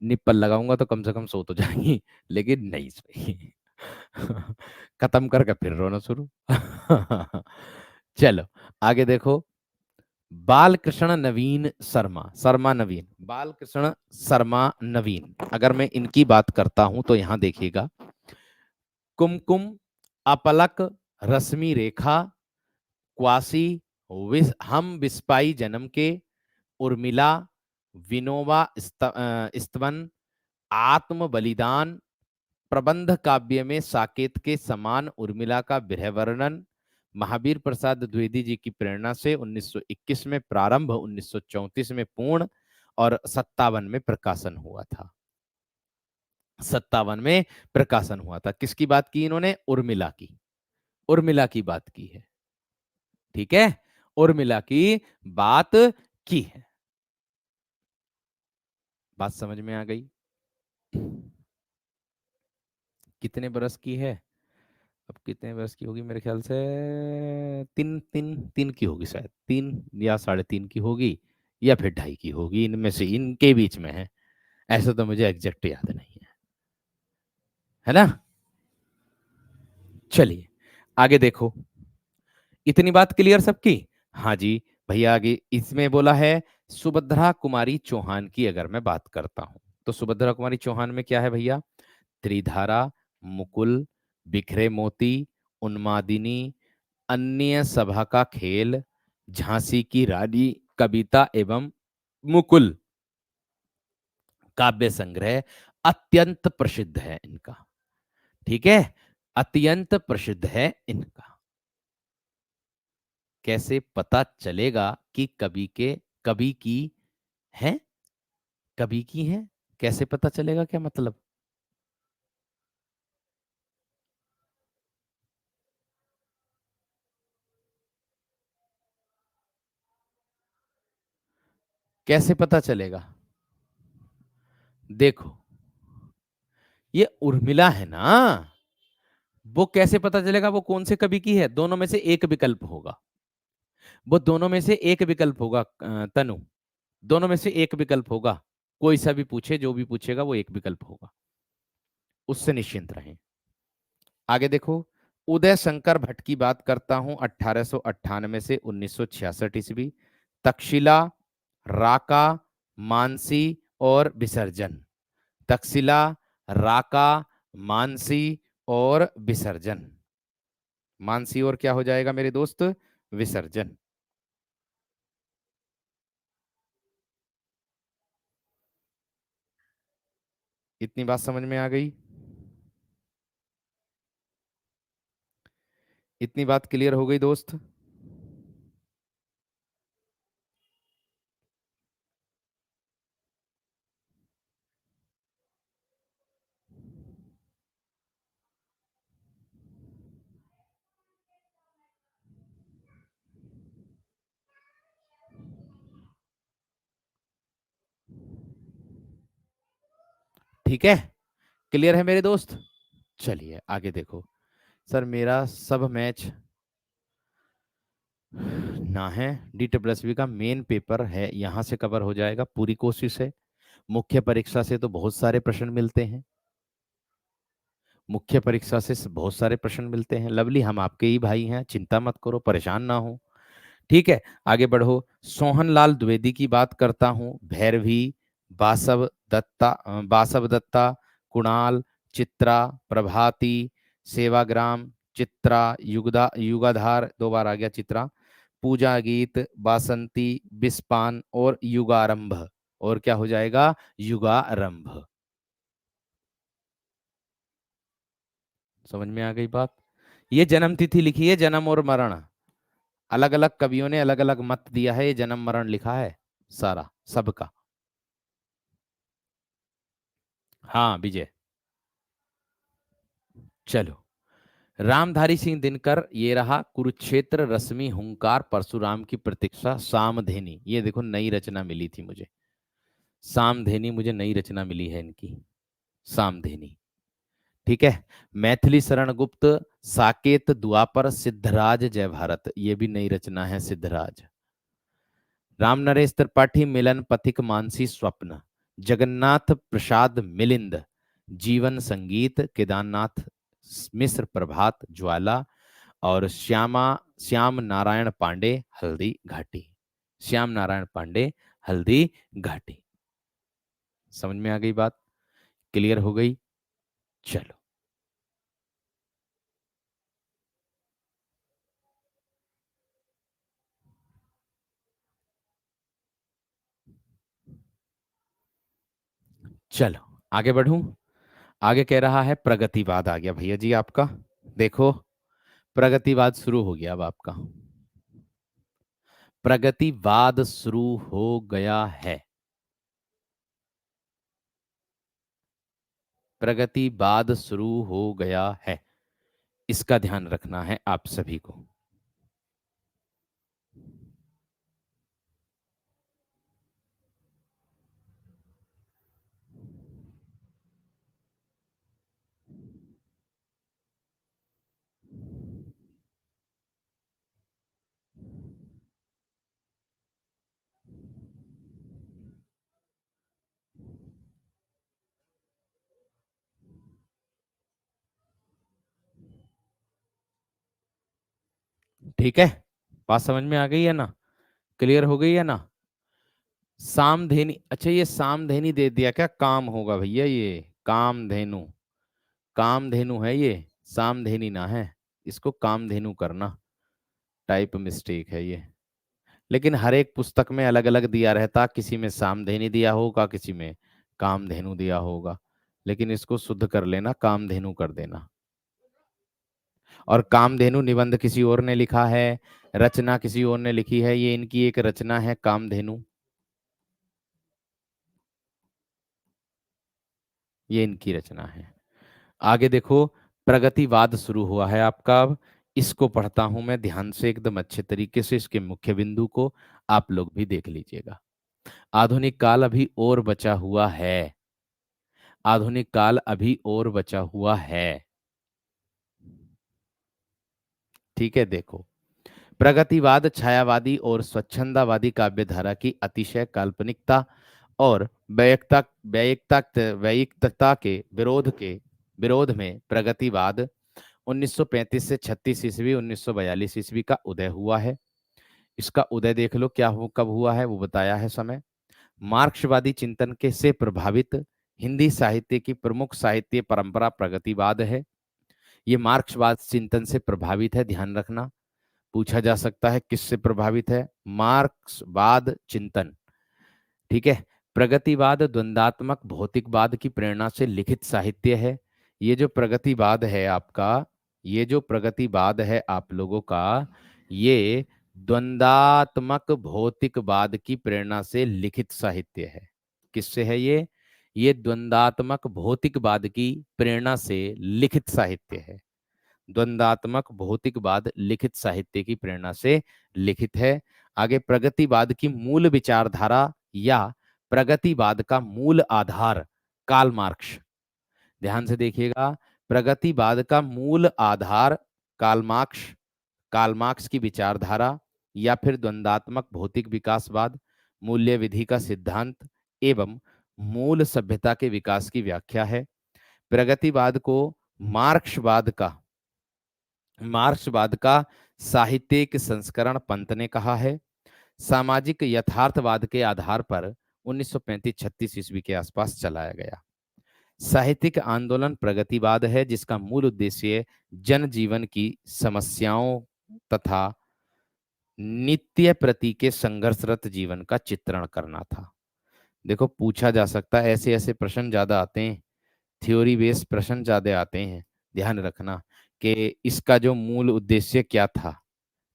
निप्पल लगाऊंगा तो कम से कम सो तो जाएंगी, लेकिन नहीं सोई। खत्म करके फिर रोना शुरू। चलो आगे देखो। बालकृष्ण नवीन शर्मा, शर्मा नवीन, बालकृष्ण शर्मा नवीन, अगर मैं इनकी बात करता हूं तो यहां देखिएगा। कुमकुम, अपलक, रश्मि रेखा, क्वासी, हम बिस्पाई जन्म के, उर्मिला, विनोबा स्तवन, आत्म बलिदान, प्रबंध काव्य में साकेत के समान उर्मिला का विरह वर्णन, महावीर प्रसाद द्विवेदी जी की प्रेरणा से 1921 में प्रारंभ, 1934 में पूर्ण और 57 में प्रकाशन हुआ था। 57 में प्रकाशन हुआ था। किसकी बात की इन्होंने? उर्मिला की, उर्मिला की बात की है। ठीक है, उर्मिला की बात की है। बात समझ में आ गई? कितने बरस की है? अब कितने बरस की होगी? मेरे ख्याल से तीन तीन तीन की होगी, शायद 3 या 3.5 की होगी, या फिर 2.5 की होगी, इनमें से इनके बीच में है। ऐसा तो मुझे एग्जैक्ट याद नहीं है ना? चलिए आगे देखो। इतनी बात क्लियर सबकी? हाँ जी भैया। आगे इसमें बोला है सुभद्रा कुमारी चौहान की, अगर मैं बात करता हूं तो सुभद्रा कुमारी चौहान में क्या है भैया? त्रिधारा, मुकुल, बिखरे मोती, उन्मादिनी, अन्य सभा का खेल, झांसी की रानी, कविता एवं मुकुल काव्य संग्रह अत्यंत प्रसिद्ध है इनका। ठीक है, अत्यंत प्रसिद्ध है इनका। कैसे पता चलेगा कि कवि की है? कवि की है, कैसे पता चलेगा, क्या मतलब? कैसे पता चलेगा? देखो, ये उर्मिला है ना, वो कैसे पता चलेगा वो कौन से कवि की है? दोनों में से एक विकल्प होगा, वो दोनों में से एक विकल्प होगा तनु, दोनों में से एक विकल्प होगा। कोई सा भी पूछे, जो भी पूछेगा वो एक विकल्प होगा, उससे निश्चिंत रहें। आगे देखो। उदय शंकर भट्ट की बात करता हूं, 1898 से 1966 ईस्वी। तक्षशिला, राका, मानसी और विसर्जन। तक्षशिला, राका, मानसी और विसर्जन। मानसी और क्या हो जाएगा मेरे दोस्त? विसर्जन। इतनी बात समझ में आ गई? इतनी बात क्लियर हो गई दोस्त? ठीक है, क्लियर है मेरे दोस्त? चलिए आगे देखो। सर मेरा सब मैच ना है, DWSB का मेन पेपर है, यहाँ से कवर हो जाएगा, पूरी कोशिश है। मुख्य परीक्षा से तो बहुत सारे प्रश्न मिलते हैं, मुख्य परीक्षा से बहुत सारे प्रश्न मिलते हैं। लवली, हम आपके ही भाई हैं, चिंता मत करो, परेशान ना हो। ठीक है, आगे बढ़ो। सोहनलाल द्विवेदी की बात करता हूँ। भैरवी, बासव दत्ता, कुणाल, चित्रा, प्रभाती, सेवाग्राम, चित्रा, युगाधार, दो बार आ गया चित्रा, पूजा गीत, बासंती, बिस्पान और युगारंभ। और क्या हो जाएगा? युगारंभ। समझ में आ गई बात? ये जन्म तिथि लिखी है, जन्म और मरण। अलग अलग कवियों ने अलग अलग मत दिया है, ये जन्म मरण लिखा है सारा सबका। हाँ विजय। चलो, रामधारी सिंह दिनकर, ये रहा। कुरुक्षेत्र, रश्मि, हुंकार, परशुराम की प्रतीक्षा, सामधेनी। ये देखो नई रचना मिली थी मुझे, सामधेनी मुझे नई रचना मिली है इनकी, सामधेनी। ठीक है। मैथिली शरण गुप्त, साकेत, द्वापर, सिद्धराज, जय भारत, ये भी नई रचना है, सिद्धराज। राम नरेश त्रिपाठी, मिलन पथिक, मानसी, स्वप्न। जगन्नाथ प्रसाद मिलिंद, जीवन संगीत, केदारनाथ मिश्र, प्रभात, ज्वाला। और श्याम नारायण पांडे, हल्दी घाटी। श्याम नारायण पांडे, हल्दी घाटी। समझ में आ गई बात? क्लियर हो गई? चलो, चलो आगे बढ़ूं। आगे कह रहा है प्रगतिवाद, आ गया भैया जी आपका। देखो, प्रगतिवाद शुरू हो गया अब आपका, प्रगतिवाद शुरू हो गया है। प्रगतिवाद शुरू हो गया है, इसका ध्यान रखना है आप सभी को। ठीक है, बात समझ में आ गई है ना? क्लियर हो गई है ना? सामधेनी, अच्छा ये सामधेनी दे दिया क्या? काम होगा भैया, ये कामधेनु, कामधेनु है ये, सामधेनी ना है। इसको कामधेनु करना, टाइप मिस्टेक है ये। लेकिन हर एक पुस्तक में अलग अलग दिया रहता, किसी में सामधेनी दिया होगा, किसी में कामधेनु दिया होगा। लेकिन इसको शुद्ध कर लेना, कामधेनु कर देना। और कामधेनु निबंध किसी और ने लिखा है, रचना किसी और ने लिखी है, ये इनकी एक रचना है कामधेनु, ये इनकी रचना है। आगे देखो, प्रगतिवाद शुरू हुआ है आपका अब। इसको पढ़ता हूं मैं ध्यान से, एकदम अच्छे तरीके से, इसके मुख्य बिंदु को आप लोग भी देख लीजिएगा। आधुनिक काल अभी और बचा हुआ है, आधुनिक काल अभी और बचा हुआ है। ठीक है, देखो, प्रगतिवाद छायावादी और स्वच्छंदावादी काव्यधारा की अतिशय काल्पनिकता और वैयक्तिकता के विरोध में प्रगतिवाद 1935 से 36 ईस्वी, 1942 ईस्वी का उदय हुआ है। इसका उदय देख लो, क्या हो कब हुआ है वो बताया है समय। मार्क्सवादी चिंतन के से प्रभावित हिंदी साहित्य की प्रमुख साहित्य परंपरा प्रगतिवाद है। ये मार्क्सवाद चिंतन से प्रभावित है, ध्यान रखना। पूछा जा सकता है किससे प्रभावित है? मार्क्सवाद चिंतन। ठीक है, प्रगतिवाद द्वंदात्मक भौतिकवाद की प्रेरणा से लिखित साहित्य है। ये जो प्रगतिवाद है आपका, ये जो प्रगतिवाद है आप लोगों का, ये द्वंदात्मक भौतिकवाद की प्रेरणा से लिखित साहित्य है। किससे है ये द्वंदात्मक भौतिकवाद की प्रेरणा से लिखित साहित्य है। द्वंदात्मक भौतिकवाद लिखित साहित्य की प्रेरणा से लिखित है। आगे, प्रगतिवाद की मूल विचारधारा या प्रगतिवाद का मूल आधार कार्ल मार्क्स। ध्यान से देखिएगा, प्रगतिवाद का मूल आधार कार्ल मार्क्स, कार्ल मार्क्स की विचारधारा या फिर द्वंदात्मक भौतिक विकासवाद, मूल्य विधि का सिद्धांत एवं मूल सभ्यता के विकास की व्याख्या है। प्रगतिवाद को मार्क्सवाद का मार्क्सवाद का साहित्यिक संस्करण पंत ने कहा है। सामाजिक यथार्थवाद के आधार पर 1935-36 ईस्वी के आसपास चलाया गया साहित्यिक आंदोलन प्रगतिवाद है, जिसका मूल उद्देश्य जनजीवन की समस्याओं तथा नित्य प्रति के संघर्षरत जीवन का चित्रण करना था। देखो, पूछा जा सकता है, ऐसे ऐसे प्रश्न ज्यादा आते हैं, थ्योरी बेस्ड प्रश्न ज्यादा आते हैं। ध्यान रखना कि इसका जो मूल उद्देश्य क्या था।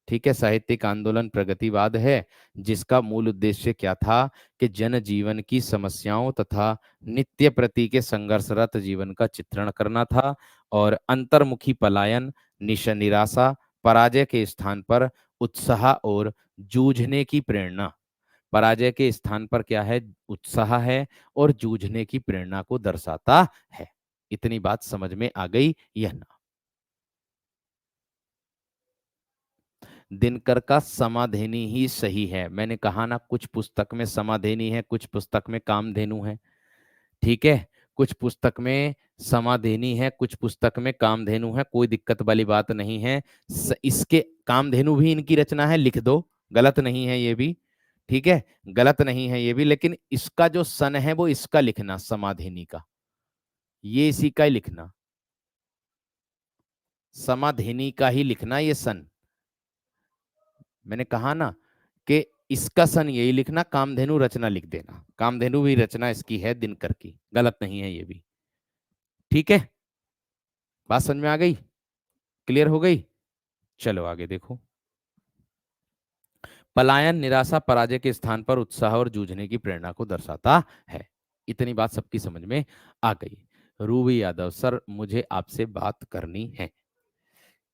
ठीक है, साहित्यिक आंदोलन प्रगतिवाद है, जिसका मूल उद्देश्य क्या था कि जनजीवन की समस्याओं तथा नित्य प्रति के संघर्षरत जीवन का चित्रण करना था और अंतर्मुखी पलायन, निराशा, पराजय के स्थान पर उत्साह और जूझने की प्रेरणा। पराजय के स्थान पर क्या है? उत्साह है और जूझने की प्रेरणा को दर्शाता है। इतनी बात समझ में आ गई या ना? दिनकर का समाधेनी ही सही है। मैंने कहा ना, कुछ पुस्तक में समाधेनी है, कुछ पुस्तक में कामधेनु है। ठीक है, कुछ पुस्तक में समाधेनी है, कुछ पुस्तक में कामधेनु है, कोई दिक्कत वाली बात नहीं है। इसके कामधेनु भी इनकी रचना है, लिख दो, गलत नहीं है ये भी। ठीक है, गलत नहीं है ये भी, लेकिन इसका जो सन है वो इसका लिखना, समाधेनी का, ये इसी का ही लिखना, समाधेनी का ही लिखना ये सन। मैंने कहा ना कि इसका सन यही लिखना, कामधेनु रचना लिख देना, कामधेनु भी रचना इसकी है, दिनकर की, गलत नहीं है ये भी। ठीक है, बात समझ में आ गई? क्लियर हो गई? चलो आगे देखो। पलायन निराशा पराजय के स्थान पर उत्साह और जूझने की प्रेरणा को दर्शाता है। इतनी बात सबकी समझ में आ गई। रूबी यादव सर, मुझे आपसे बात करनी है।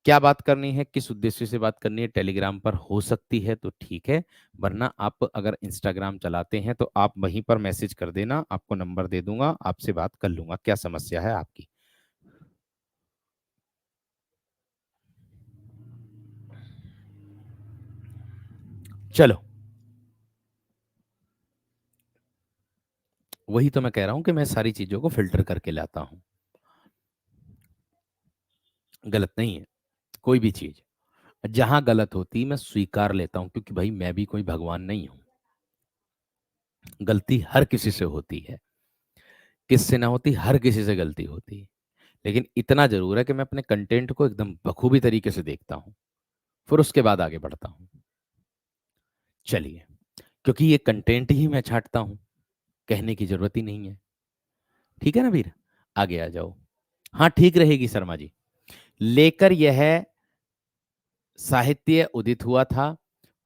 क्या बात करनी है, किस उद्देश्य से बात करनी है? टेलीग्राम पर हो सकती है तो ठीक है, वरना आप अगर इंस्टाग्राम चलाते हैं तो आप वहीं पर मैसेज कर देना, आपको नंबर दे दूंगा, आपसे बात कर लूंगा, क्या समस्या है आपकी। चलो, वही तो मैं कह रहा हूं कि मैं सारी चीजों को फिल्टर करके लाता हूं। गलत नहीं है कोई भी चीज, जहां गलत होती मैं स्वीकार लेता हूं, क्योंकि भाई मैं भी कोई भगवान नहीं हूं। गलती हर किसी से होती है, किससे ना होती? हर किसी से गलती होती है। लेकिन इतना जरूर है कि मैं अपने कंटेंट को एकदम बखूबी तरीके से देखता हूं, फिर उसके बाद आगे बढ़ता हूं। चलिए, क्योंकि ये कंटेंट ही मैं छांटता हूं, कहने की जरूरत ही नहीं है। ठीक है ना वीर? आगे आ जाओ। हाँ, ठीक रहेगी शर्मा जी। लेकर यह साहित्य उदित हुआ था।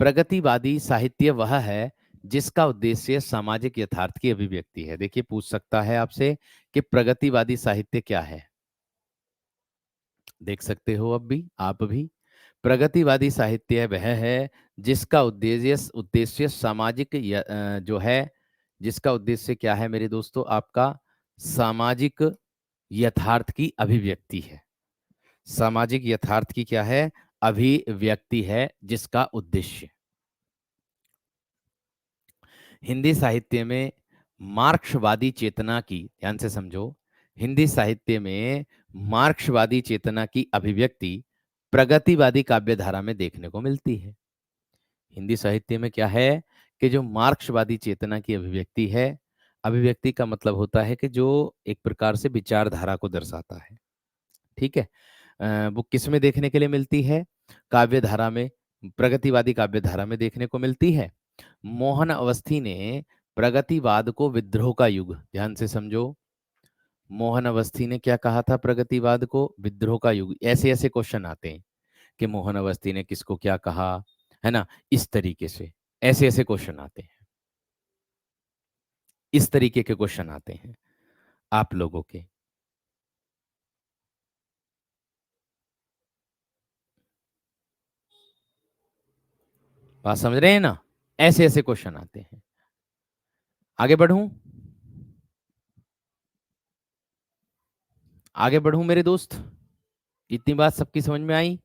प्रगतिवादी साहित्य वह है जिसका उद्देश्य सामाजिक यथार्थ की अभिव्यक्ति है। देखिए, पूछ सकता है आपसे कि प्रगतिवादी साहित्य क्या है। देख सकते हो अब भी आप भी, प्रगतिवादी साहित्य वह है जिसका उद्देश्य उद्देश्य सामाजिक जो है, जिसका उद्देश्य क्या है मेरे दोस्तों? आपका सामाजिक यथार्थ की अभिव्यक्ति है। सामाजिक यथार्थ की क्या है? अभिव्यक्ति है, जिसका उद्देश्य। हिंदी साहित्य में मार्क्सवादी चेतना की, ध्यान से समझो, हिंदी साहित्य में मार्क्सवादी चेतना की अभिव्यक्ति प्रगतिवादी काव्यधारा में देखने को मिलती है। हिंदी साहित्य में क्या है कि जो मार्क्सवादी चेतना की अभिव्यक्ति है, अभिव्यक्ति का मतलब होता है कि जो एक प्रकार से विचारधारा को दर्शाता है। ठीक है, वो किस में देखने के लिए मिलती है? काव्यधारा में, प्रगतिवादी काव्यधारा में देखने को मिलती है। मोहन अवस्थी ने प्रगतिवाद को विद्रोह का युग, ध्यान से समझो। मोहन अवस्थी ने क्या कहा था? प्रगतिवाद को विद्रोह का युग। ऐसे ऐसे क्वेश्चन आते हैं कि मोहन अवस्थी ने किसको क्या कहा, है ना, इस तरीके से ऐसे ऐसे क्वेश्चन आते हैं, इस तरीके के क्वेश्चन आते हैं आप लोगों के। बात समझ रहे हैं ना? ऐसे ऐसे क्वेश्चन आते हैं। आगे बढ़ूं? आगे बढ़ूं मेरे दोस्त? इतनी बात सबकी समझ में आई?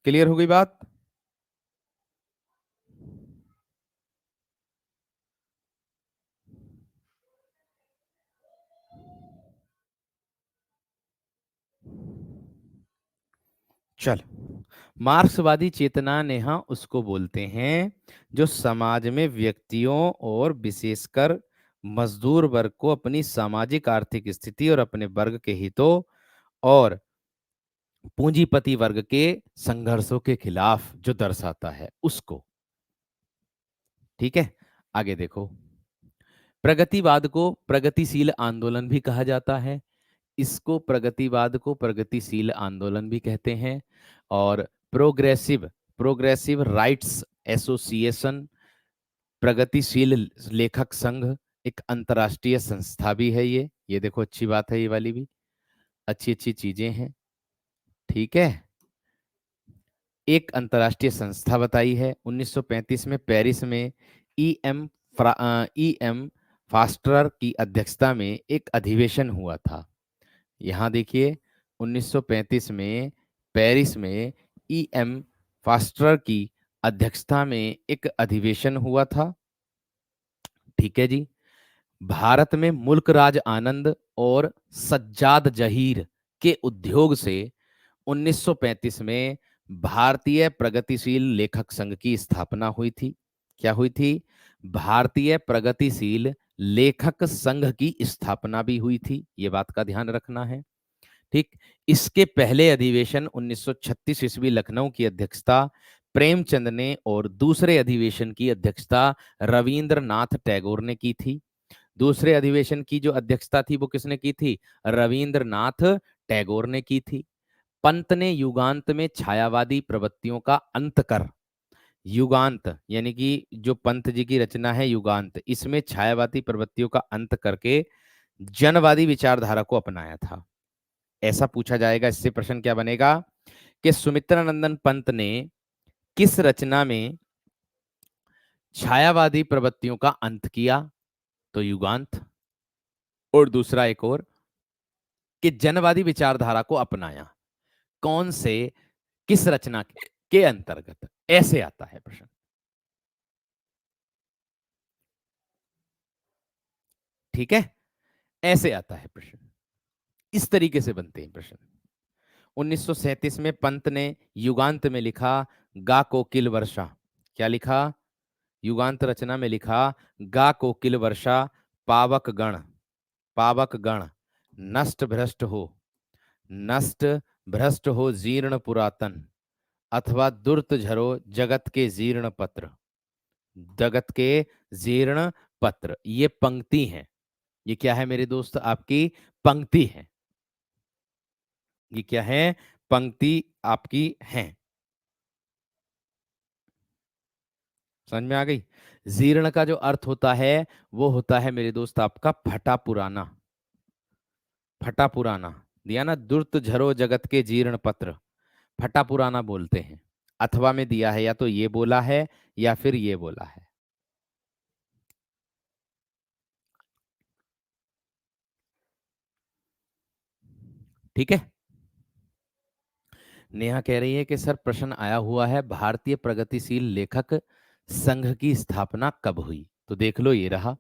क्लियर हो गई बात? चल, मार्क्सवादी चेतना नेहा उसको बोलते हैं जो समाज में व्यक्तियों और विशेषकर मजदूर वर्ग को अपनी सामाजिक आर्थिक स्थिति और अपने वर्ग के हितों और पूंजीपति वर्ग के संघर्षों के खिलाफ जो दर्शाता है उसको। ठीक है, आगे देखो। प्रगतिवाद को प्रगतिशील आंदोलन भी कहा जाता है। इसको प्रगतिवाद को प्रगतिशील आंदोलन भी कहते हैं। और प्रोग्रेसिव प्रोग्रेसिव राइट्स एसोसिएशन, प्रगतिशील लेखक संघ, एक अंतर्राष्ट्रीय संस्था भी है ये देखो, अच्छी बात है, ये वाली भी अच्छी अच्छी चीजें हैं। ठीक है, एक अंतर्राष्ट्रीय संस्था बताई है। 1935 में पेरिस में ई एम फास्टर की अध्यक्षता में एक अधिवेशन हुआ था। यहाँ देखिए, 1935 में पेरिस में ई एम फास्टर की अध्यक्षता में एक अधिवेशन हुआ था। ठीक है जी। भारत में मुल्क राज आनंद और सज्जाद जहीर के उद्योग से 1935 में भारतीय प्रगतिशील लेखक संघ की स्थापना हुई थी। क्या हुई थी? भारतीय प्रगतिशील लेखक संघ की स्थापना भी हुई थी, ये बात का ध्यान रखना है। ठीक, इसके पहले अधिवेशन 1936 ईस्वी लखनऊ की अध्यक्षता प्रेमचंद ने और दूसरे अधिवेशन की अध्यक्षता रविंद्रनाथ टैगोर ने की थी। दूसरे अधिवेशन की जो अध्यक्षता थी वो किसने की थी? रविंद्रनाथ टैगोर ने की थी। पंत ने युगांत में छायावादी प्रवृत्तियों का अंत कर, युगांत यानी कि जो पंत जी की रचना है युगांत, इसमें छायावादी प्रवृत्तियों का अंत करके जनवादी विचारधारा को अपनाया था। ऐसा पूछा जाएगा, इससे प्रश्न क्या बनेगा कि सुमित्रानंदन पंत ने किस रचना में छायावादी प्रवृत्तियों का अंत किया? तो युगांत। और दूसरा एक और, कि जनवादी विचारधारा को अपनाया, कौन से, किस रचना के अंतर्गत? ऐसे आता है प्रश्न। ठीक है, ऐसे आता है प्रश्न, इस तरीके से बनते हैं प्रश्न। 1937 में पंत ने युगांत में लिखा गा कोकिल वर्षा। क्या लिखा? युगांत रचना में लिखा गा कोकिल वर्षा, पावक गण, पावक गण नष्ट भ्रष्ट हो, नष्ट भ्रष्ट हो जीर्ण पुरातन, अथवा दुर्त झरो जगत के जीर्ण पत्र, जगत के जीर्ण पत्र। ये पंक्ति है, ये क्या है मेरे दोस्त? आपकी पंक्ति है। ये क्या है? पंक्ति आपकी है। समझ में आ गई? जीर्ण का जो अर्थ होता है वो होता है मेरे दोस्त आपका फटा पुराना, फटा पुराना। दिया ना, दुर्त झरो जगत के जीर्ण पत्र, फटा पुराना बोलते हैं। अथवा में दिया है, या तो ये बोला है या फिर ये बोला है। ठीक है, नेहा कह रही है कि सर प्रश्न आया हुआ है भारतीय प्रगतिशील लेखक संघ की स्थापना कब हुई? तो देख लो, ये रहा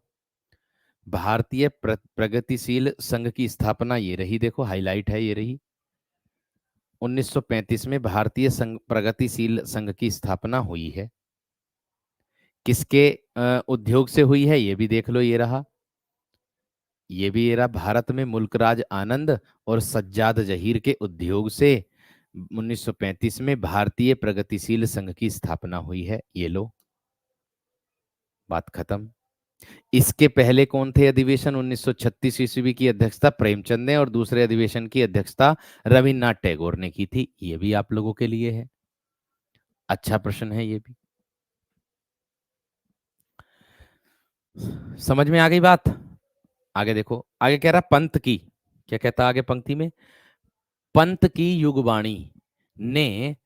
भारतीय प्रगतिशील संघ की स्थापना, ये रही, देखो हाईलाइट है, ये रही 1935 में भारतीय संघ प्रगतिशील संघ की स्थापना हुई है। किसके उद्योग से हुई है ये भी देख लो, ये रहा ये भी ये रहा, भारत में मुल्कराज आनंद और सज्जाद जहीर के उद्योग से 1935 में भारतीय प्रगतिशील संघ की स्थापना हुई है। ये लो, बात खत्म। इसके पहले कौन थे अधिवेशन 1936 ईस्वी की अध्यक्षता प्रेमचंद ने और दूसरे अधिवेशन की अध्यक्षता रविन्द्रनाथ टैगोर ने की थी। ये भी आप लोगों के लिए है, अच्छा प्रश्न है ये भी। समझ में आ गई बात? आगे देखो, आगे कह रहा पंत की, क्या कहता आगे पंक्ति में, पंत की युगवाणी ने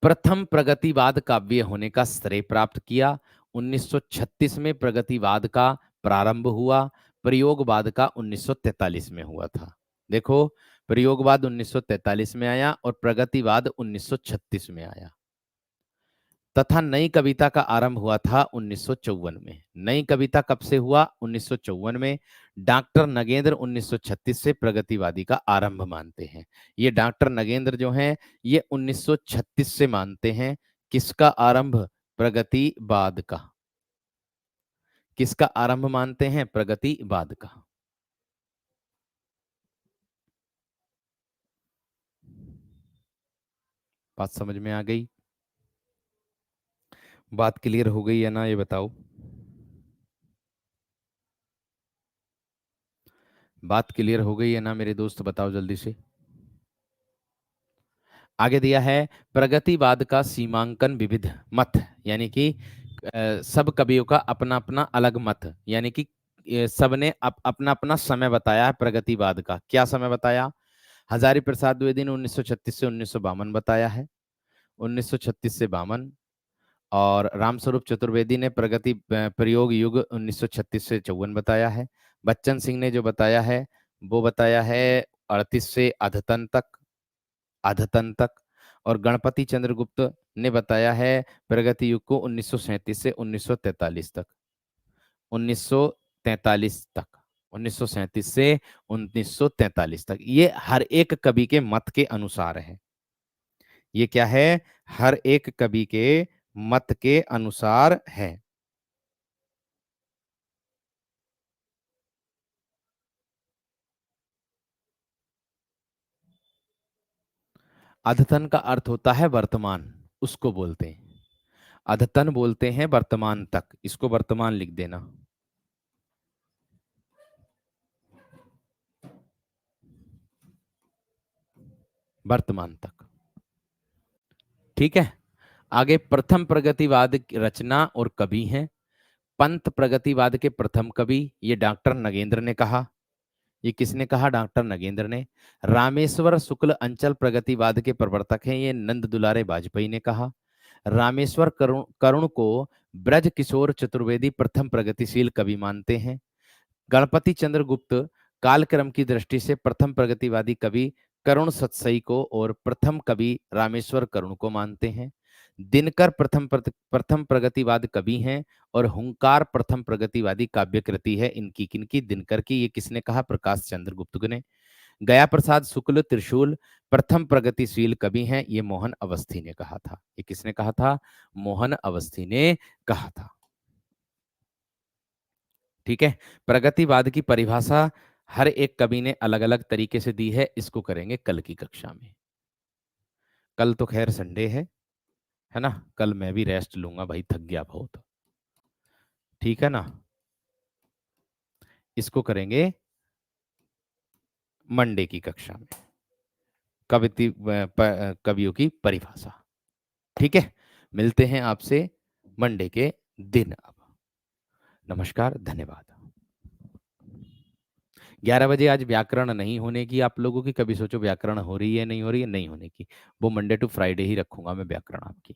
प्रथम प्रगतिवाद काव्य होने का श्रेय प्राप्त किया। 1936 में प्रगतिवाद का प्रारंभ हुआ, प्रयोगवाद का 1943 में हुआ था। देखो, प्रयोगवाद 1943 में आया और प्रगतिवाद 1936 में आया। तथा नई कविता का आरंभ हुआ था 1954 में। नई कविता कब से हुआ? 1954 में। डॉक्टर नगेंद्र 1936 से प्रगतिवादी का आरंभ मानते हैं। ये डॉक्टर नगेंद्र जो हैं, ये 1936 से मानते हैं। किसका आरंभ? प्रगतिवाद का। किसका आरंभ मानते हैं? प्रगतिवाद का। बात समझ में आ गई? बात क्लियर हो गई है ना, ये बताओ। बात क्लियर हो गई है ना मेरे दोस्त, बताओ जल्दी से। आगे दिया है, प्रगतिवाद का सीमांकन विविध मत, यानी कि सब कवियों का अपना अपना अलग मत, यानी कि सबने अपना अपना समय बताया है। प्रगतिवाद का क्या समय बताया? हजारी प्रसाद द्विवेदी ने 1936 से 1952 बताया है, 1936 से 52। और रामस्वरूप चतुर्वेदी ने प्रगति प्रयोग युग 1936 से 54 बताया है। बच्चन सिंह ने जो बताया है वो बताया है 38 से अधतन तक, अधतन तक। और गणपति चंद्रगुप्त ने बताया है प्रगति युग को 1937 से 1943 तक, 1943 तक, 1937 से 1943 तक। ये हर एक कवि के मत के अनुसार है। ये क्या है? हर एक कवि के मत के अनुसार है। अधतन का अर्थ होता है वर्तमान, उसको बोलते हैं अधतन, बोलते हैं वर्तमान तक। इसको वर्तमान लिख देना, वर्तमान तक। ठीक है। आगे प्रथम प्रगतिवाद की रचना और कवि हैं। पंत प्रगतिवाद के प्रथम कवि, ये डॉक्टर नगेंद्र ने कहा। ये किसने कहा? डॉक्टर नगेंद्र ने। रामेश्वर शुक्ल अंचल प्रगतिवाद के प्रवर्तक हैं, ये नंद दुलारे वाजपेयी ने कहा। रामेश्वर करुण करुण को ब्रज किशोर चतुर्वेदी प्रथम प्रगतिशील कवि मानते हैं। गणपति चंद्र गुप्त कालक्रम की दृष्टि से प्रथम प्रगतिवादी कवि करुण सतसई को और प्रथम कवि रामेश्वर करुण को मानते हैं। दिनकर प्रथम प्रगतिवाद कवि हैं और हुंकार प्रथम प्रगतिवादी काव्य कृति है। इनकी किनकी? दिनकर की। ये किसने कहा? प्रकाश चंद्र गुप्त ने। गया प्रसाद शुक्ल त्रिशूल प्रथम प्रगतिशील कवि हैं, ये मोहन अवस्थी ने कहा था। ये किसने कहा था? मोहन अवस्थी ने कहा था। ठीक है। प्रगतिवाद की परिभाषा हर एक कवि ने अलग अलग तरीके से दी है, इसको करेंगे कल की कक्षा में। कल तो खैर संडे है ना? कल मैं भी रेस्ट लूंगा भाई, थक गया बहुत। ठीक है ना? इसको करेंगे मंडे की कक्षा में, कवियों की परिभाषा। ठीक है, मिलते हैं आपसे मंडे के दिन। अब नमस्कार, धन्यवाद। 11 बजे आज व्याकरण नहीं होने की आप लोगों की। कभी सोचो व्याकरण हो रही है नहीं हो रही है, नहीं होने की। वो मंडे टू फ्राइडे ही रखूंगा मैं व्याकरण आपकी।